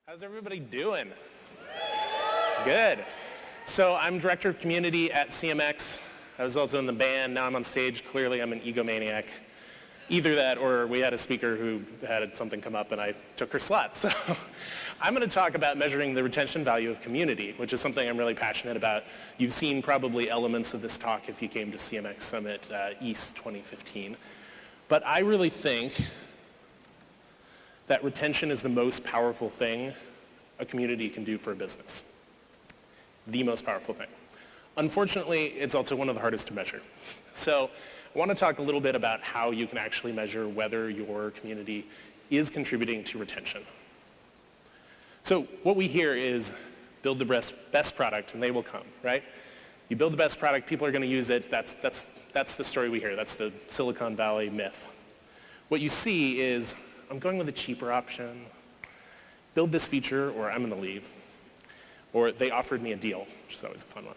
How's everybody doing? Good. So I'm Director of Community at CMX. I was also in the band. Now I'm on stage. Clearly I'm an egomaniac. Either that or we had a speaker who had something come up and I took her slot. So I'm going to talk about measuring the retention value of community, which is something I'm really passionate about. You've seen probably elements of this talk if you came to CMX Summit East 2015. But I really think that retention is the most powerful thing a community can do for a business. The most powerful thing. Unfortunately, it's also one of the hardest to measure. So I want to talk a little bit about how you can actually measure whether your community is contributing to retention. So what we hear is build the best product and they will come, right? You build the best product, people are going to use it. That's the story we hear. That's the Silicon Valley myth. What you see is, I'm going with a cheaper option, build this feature, or I'm going to leave. Or they offered me a deal, which is always a fun one.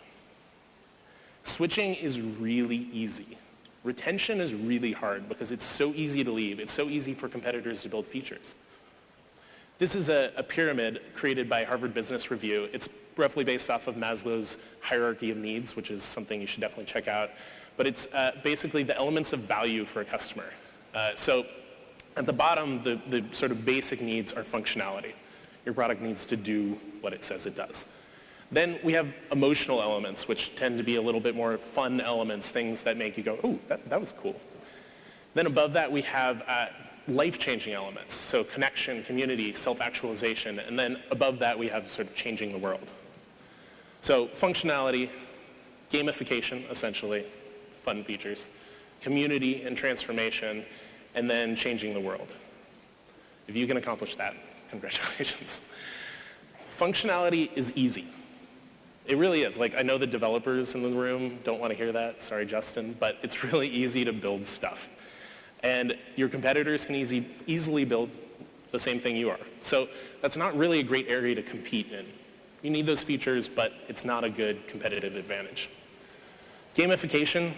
Switching is really easy. Retention is really hard because it's so easy to leave. It's so easy for competitors to build features. This is a pyramid created by Harvard Business Review. It's roughly based off of Maslow's hierarchy of needs, which is something you should definitely check out. But it's basically the elements of value for a customer. So at the bottom, the sort of basic needs are functionality. Your product needs to do what it says it does. Then we have emotional elements, which tend to be a little bit more fun elements, things that make you go, ooh, that was cool. Then above that, we have life-changing elements, so connection, community, self-actualization, and then above that, we have sort of changing the world. So functionality, gamification, essentially, fun features, community and transformation, and then changing the world. If you can accomplish that, congratulations. Functionality is easy. It really is. Like, I know the developers in the room don't want to hear that. Sorry, Justin. But it's really easy to build stuff. And your competitors can easily build the same thing you are. So that's not really a great area to compete in. You need those features, but it's not a good competitive advantage. Gamification,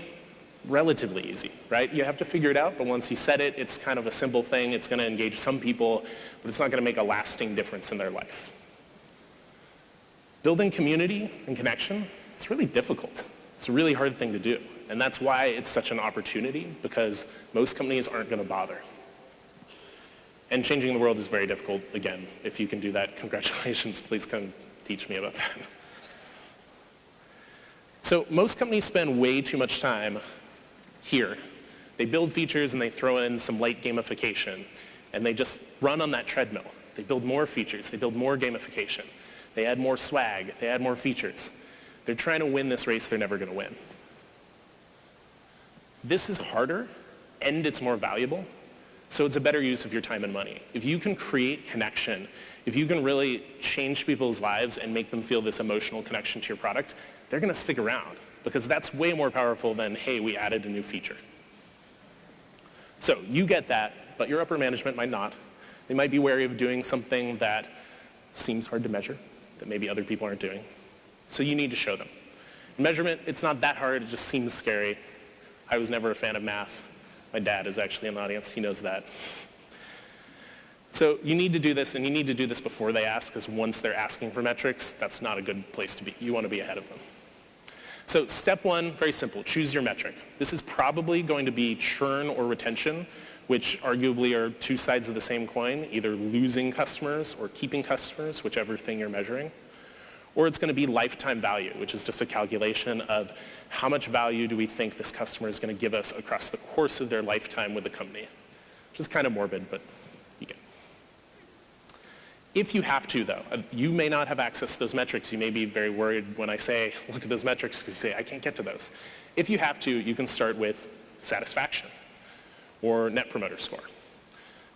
relatively easy, right? You have to figure it out, but once you set it, it's kind of a simple thing. It's going to engage some people, but it's not going to make a lasting difference in their life. Building community and connection, it's really difficult. It's a really hard thing to do. And that's why it's such an opportunity, because most companies aren't going to bother. And changing the world is very difficult. Again, if you can do that, congratulations. Please come teach me about that. So most companies spend way too much time here. They build features and they throw in some light gamification, and they just run on that treadmill. They build more features. They build more gamification. They add more swag. They add more features. They're trying to win this race they're never going to win. This is harder, and it's more valuable, so it's a better use of your time and money. If you can create connection, if you can really change people's lives and make them feel this emotional connection to your product, they're going to stick around, because that's way more powerful than, hey, we added a new feature. So you get that, but your upper management might not. They might be wary of doing something that seems hard to measure, that maybe other people aren't doing. So you need to show them. Measurement, it's not that hard, it just seems scary. I was never a fan of math. My dad is actually in the audience, he knows that. So you need to do this, and you need to do this before they ask, because once they're asking for metrics, that's not a good place to be. You want to be ahead of them. So step one, very simple, choose your metric. This is probably going to be churn or retention, which arguably are two sides of the same coin, either losing customers or keeping customers, whichever thing you're measuring. Or it's going to be lifetime value, which is just a calculation of how much value do we think this customer is going to give us across the course of their lifetime with the company, which is kind of morbid, but you get it. If you have to, though, you may not have access to those metrics. You may be very worried when I say, look at those metrics, because you say, I can't get to those. If you have to, you can start with satisfaction or net promoter score.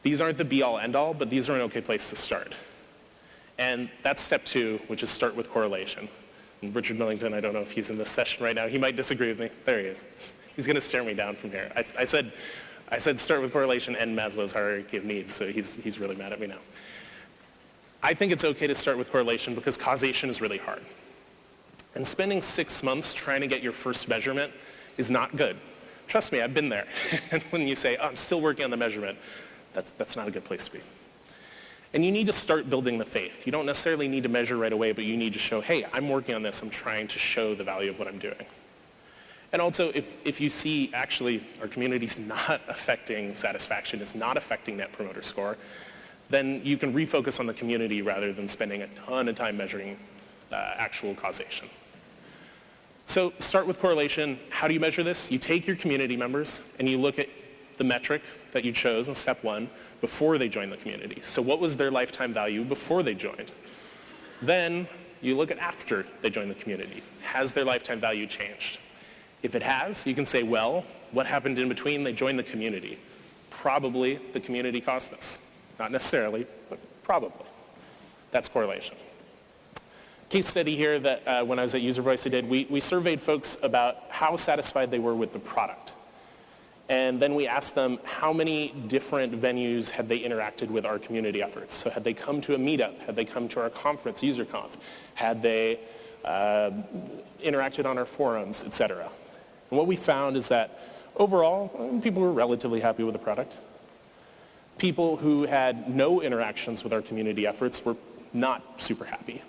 These aren't the be-all, end-all, but these are an okay place to start. And that's step two, which is start with correlation. And Richard Millington, I don't know if he's in this session right now. He might disagree with me. There he is. He's going to stare me down from here. I said start with correlation and Maslow's hierarchy of needs, so he's really mad at me now. I think it's okay to start with correlation because causation is really hard. And spending 6 months trying to get your first measurement is not good. Trust me, I've been there. And when you say, oh, I'm still working on the measurement, that's not a good place to be. And you need to start building the faith. You don't necessarily need to measure right away, but you need to show, hey, I'm working on this. I'm trying to show the value of what I'm doing. And also, if you see, actually, our community's not affecting satisfaction, it's not affecting Net Promoter Score, then you can refocus on the community rather than spending a ton of time measuring actual causation. So start with correlation. How do you measure this? You take your community members and you look at the metric that you chose in step 1 before they joined the community. So what was their lifetime value before they joined? Then you look at after they joined the community. Has their lifetime value changed? If it has, you can say, well, what happened in between they joined the community? Probably the community caused this. Not necessarily, but probably. That's correlation. Case study here that when I was at User Voice I did, we surveyed folks about how satisfied they were with the product. And then we asked them how many different venues had they interacted with our community efforts. So had they come to a meetup? Had they come to our conference, UserConf? Had they interacted on our forums, et cetera? And what we found is that overall, people were relatively happy with the product. People who had no interactions with our community efforts were not super happy.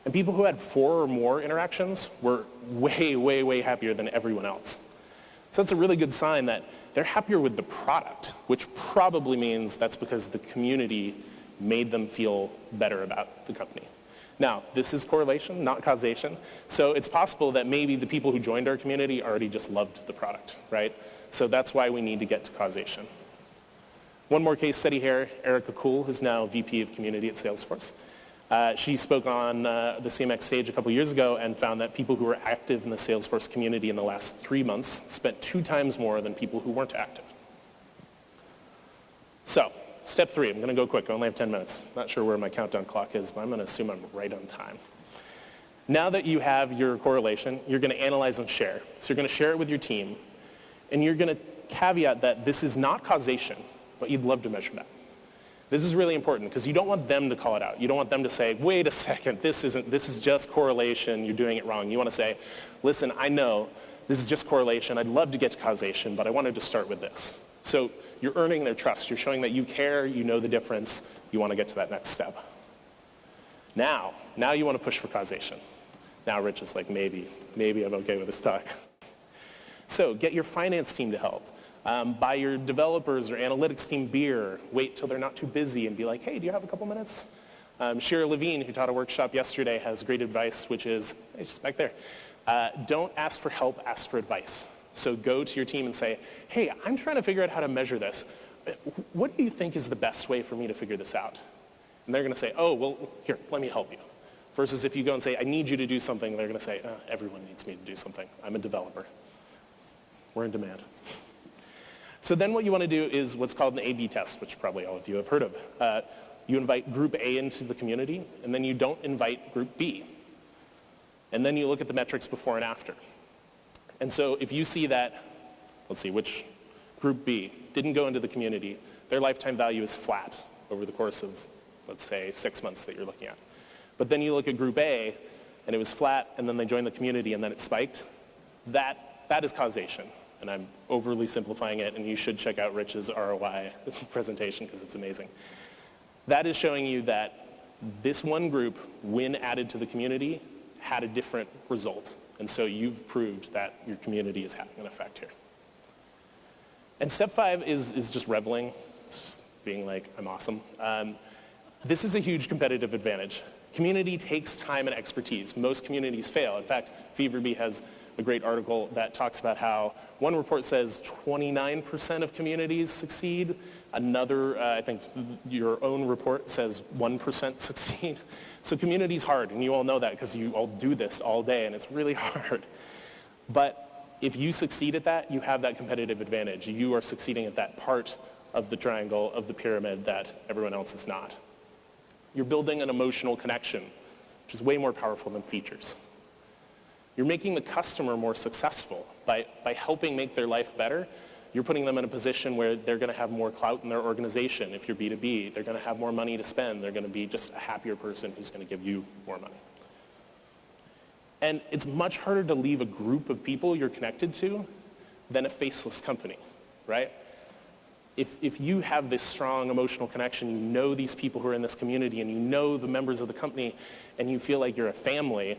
And people who had 4 or more interactions were way, way, way happier than everyone else. So that's a really good sign that they're happier with the product, which probably means that's because the community made them feel better about the company. Now, this is correlation, not causation. So it's possible that maybe the people who joined our community already just loved the product, right? So that's why we need to get to causation. One more case study here. Erica Kuhl, who's now VP of Community at Salesforce. She spoke on the CMX stage a couple years ago and found that people who were active in the Salesforce community in the last 3 months spent 2 times more than people who weren't active. So, step 3, I'm going to go quick. I only have 10 minutes. Not sure where my countdown clock is, but I'm going to assume I'm right on time. Now that you have your correlation, you're going to analyze and share. So you're going to share it with your team, and you're going to caveat that this is not causation, but you'd love to measure that. This is really important because you don't want them to call it out. You don't want them to say, wait a second, this is just correlation, you're doing it wrong. You want to say, listen, I know this is just correlation, I'd love to get to causation, but I wanted to start with this. So you're earning their trust. You're showing that you care, you know the difference, you want to get to that next step. Now you want to push for causation. Now Rich is like, maybe I'm okay with this talk. So get your finance team to help. Buy your developers or analytics team beer. Wait till they're not too busy and be like, hey, do you have a couple minutes? Shira Levine, who taught a workshop yesterday, has great advice, which is, hey, just back there. Don't ask for help, ask for advice. So go to your team and say, hey, I'm trying to figure out how to measure this. What do you think is the best way for me to figure this out? And they're going to say, oh, well, here, let me help you. Versus if you go and say, I need you to do something, they're going to say, everyone needs me to do something. I'm a developer. We're in demand. So then what you want to do is what's called an A/B test, which probably all of you have heard of. You invite group A into the community, and then you don't invite group B. And then you look at the metrics before and after. And so if you see that, let's see, which group B didn't go into the community, their lifetime value is flat over the course of, let's say, 6 months that you're looking at. But then you look at group A, and it was flat, and then they joined the community, and then it spiked. That is causation. And I'm overly simplifying it, and you should check out Rich's ROI presentation because it's amazing. That is showing you that this one group, when added to the community, had a different result. And so you've proved that your community is having an effect here. And step 5 is just reveling, just being like, I'm awesome. This is a huge competitive advantage. Community takes time and expertise. Most communities fail. In fact, Feverbee has a great article that talks about how one report says 29% of communities succeed. Another, I think your own report says 1% succeed. So community's hard, and you all know that because you all do this all day, and it's really hard. But if you succeed at that, you have that competitive advantage. You are succeeding at that part of the triangle, of the pyramid that everyone else is not. You're building an emotional connection, which is way more powerful than features. You're making the customer more successful by helping make their life better. You're putting them in a position where they're going to have more clout in their organization. If you're B2B, they're going to have more money to spend. They're going to be just a happier person who's going to give you more money. And it's much harder to leave a group of people you're connected to than a faceless company, right? If you have this strong emotional connection, you know these people who are in this community, and you know the members of the company, and you feel like you're a family,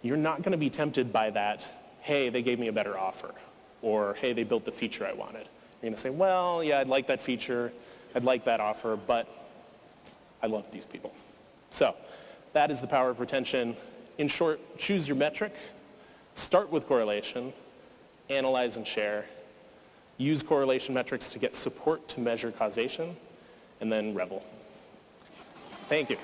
you're not going to be tempted by that, hey, they gave me a better offer, or hey, they built the feature I wanted. You're going to say, well, yeah, I'd like that feature, I'd like that offer, but I love these people. So that is the power of retention. In short, choose your metric, start with correlation, analyze and share, use correlation metrics to get support to measure causation, and then revel. Thank you.